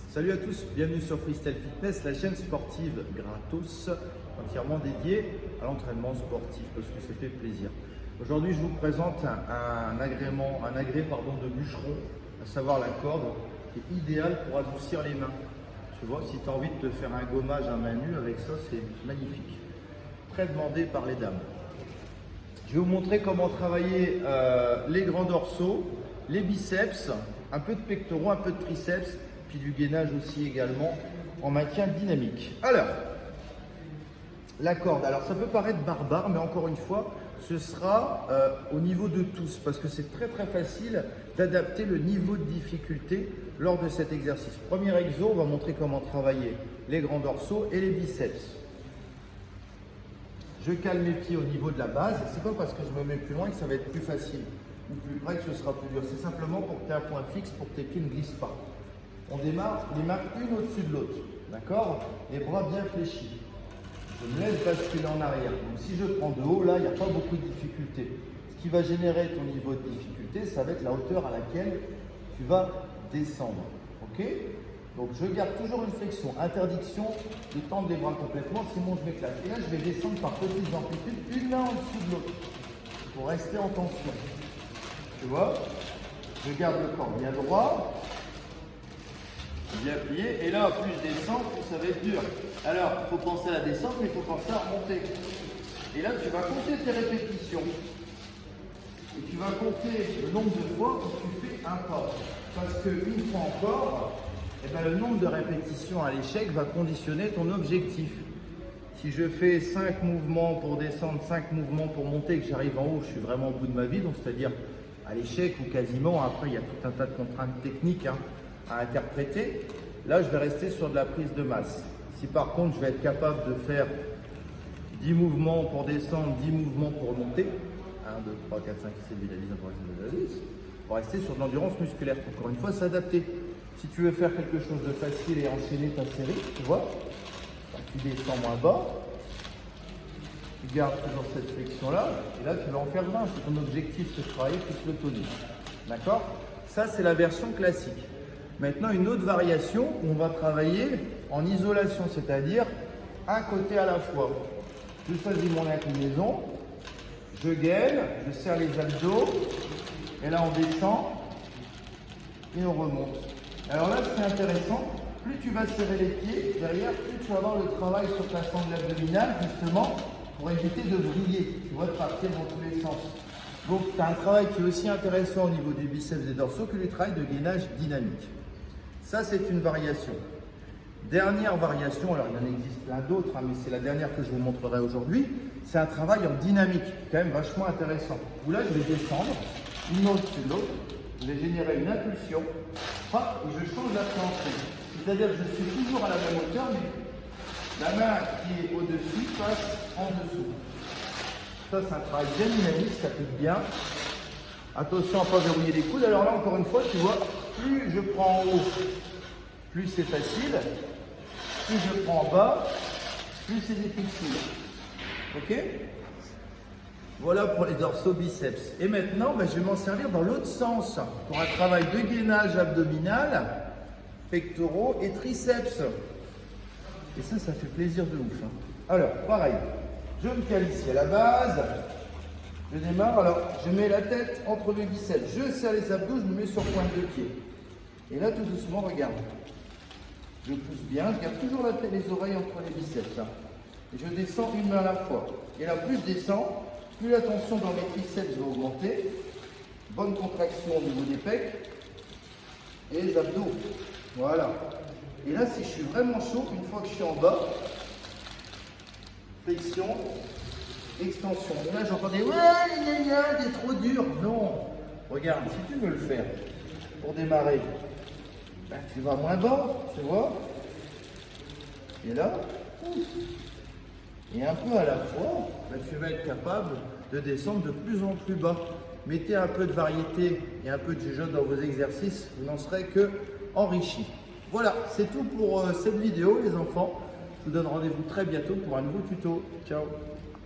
Salut à tous, bienvenue sur Freestyle Fitness, la chaîne sportive gratos, entièrement dédiée à l'entraînement sportif parce que ça fait plaisir. Aujourd'hui, je vous présente un agrès de bûcheron, à savoir la corde, qui est idéale pour adoucir les mains. Tu vois, si tu as envie de te faire un gommage à main nue avec ça, c'est magnifique. Très demandé par les dames. Je vais vous montrer comment travailler les grands dorsaux, les biceps, un peu de pectoraux, un peu de triceps, puis du gainage aussi également en maintien dynamique. Alors, la corde, alors ça peut paraître barbare, mais encore une fois, ce sera au niveau de tous, parce que c'est très facile d'adapter le niveau de difficulté lors de cet exercice. Premier exo, on va montrer comment travailler les grands dorsaux et les biceps. Je cale mes pieds au niveau de la base, c'est pas parce que je me mets plus loin que ça va être plus facile ou plus près que ce sera plus dur, c'est simplement pour que tu aies un point fixe, pour que tes pieds ne glissent pas. On démarre les mains une au-dessus de l'autre, d'accord? Les bras bien fléchis. Je me laisse basculer en arrière. Donc si je prends de haut, là, il n'y a pas beaucoup de difficulté. Ce qui va générer ton niveau de difficulté, ça va être la hauteur à laquelle tu vas descendre. Ok? Donc je garde toujours une flexion. Interdiction de tendre les bras complètement, sinon je m'éclate. Et là, je vais descendre par petites amplitudes, une main en dessous de l'autre, pour rester en tension. Tu vois? Je garde le corps bien droit. Bien plié, et là plus je descends, plus ça va être dur. Alors, il faut penser à la descente, mais il faut penser à remonter. Et là, tu vas compter tes répétitions. Et tu vas compter le nombre de fois où tu fais un pas. Parce qu'une fois encore, le nombre de répétitions à l'échec va conditionner ton objectif. Si je fais 5 mouvements pour descendre, 5 mouvements pour monter, et que j'arrive en haut, je suis vraiment au bout de ma vie, donc c'est-à-dire à l'échec ou quasiment, après il y a tout un tas de contraintes techniques, à interpréter, là je vais rester sur de la prise de masse. Si par contre je vais être capable de faire 10 mouvements pour descendre, 10 mouvements pour monter, 1, 2, 3, 4, 5, 6, 7, 8, 10, on va rester sur de l'endurance musculaire. Encore une fois, s'adapter. Si tu veux faire quelque chose de facile et enchaîner ta série, tu vois, tu descends moins bas, tu gardes toujours cette flexion-là, et là tu vas en faire 20. C'est ton objectif, c'est de travailler plus le tonus. D'accord? Ça, c'est la version classique. Maintenant, une autre variation où on va travailler en isolation, c'est-à-dire un côté à la fois. Je choisis mon inclinaison, je gaine, je serre les abdos, et là on descend et on remonte. Alors là, ce qui est intéressant, plus tu vas serrer les pieds derrière, plus tu vas avoir le travail sur ta sangle abdominale, justement, pour éviter de vriller, tu vois, de partir dans tous les sens. Donc, tu as un travail qui est aussi intéressant au niveau du biceps et dorsaux que le travail de gainage dynamique. Ça, c'est une variation. Dernière variation, alors il y en existe plein d'autres, mais c'est la dernière que je vous montrerai aujourd'hui. C'est un travail en dynamique, quand même vachement intéressant. Où là, je vais descendre, une au-dessus de l'autre, je vais générer une impulsion, et je change la tension. C'est-à-dire que je suis toujours à la même hauteur, mais la main qui est au-dessus passe en dessous. Ça, c'est un travail bien dynamique, ça pique bien. Attention à ne pas verrouiller les coudes. Alors là, encore une fois, tu vois, plus je prends en haut, plus c'est facile. Plus je prends en bas, plus c'est difficile. Ok? Voilà pour les dorsaux biceps. Et maintenant, je vais m'en servir dans l'autre sens pour un travail de gainage abdominal, pectoraux et triceps. Et ça fait plaisir de ouf. Alors, pareil, je me cale ici à la base. Je démarre, alors je mets la tête entre mes biceps, je serre les abdos, je me mets sur pointe de pied. Et là, tout doucement, regarde. Je pousse bien, je garde toujours la tête, les oreilles entre les biceps. Et je descends une main à la fois. Et là, plus je descends, plus la tension dans mes triceps va augmenter. Bonne contraction au niveau des pecs et les abdos. Voilà. Et là, si je suis vraiment chaud, une fois que je suis en bas, flexion, extension. Et là, j'entendais, ouais, t'es trop dur. Non. Regarde, si tu veux le faire pour démarrer, tu vas moins bas, tu vois. Et là, et un peu à la fois, tu vas être capable de descendre de plus en plus bas. Mettez un peu de variété et un peu de jugeote dans vos exercices, vous n'en serez que enrichi. Voilà, c'est tout pour cette vidéo, les enfants. Je vous donne rendez-vous très bientôt pour un nouveau tuto. Ciao!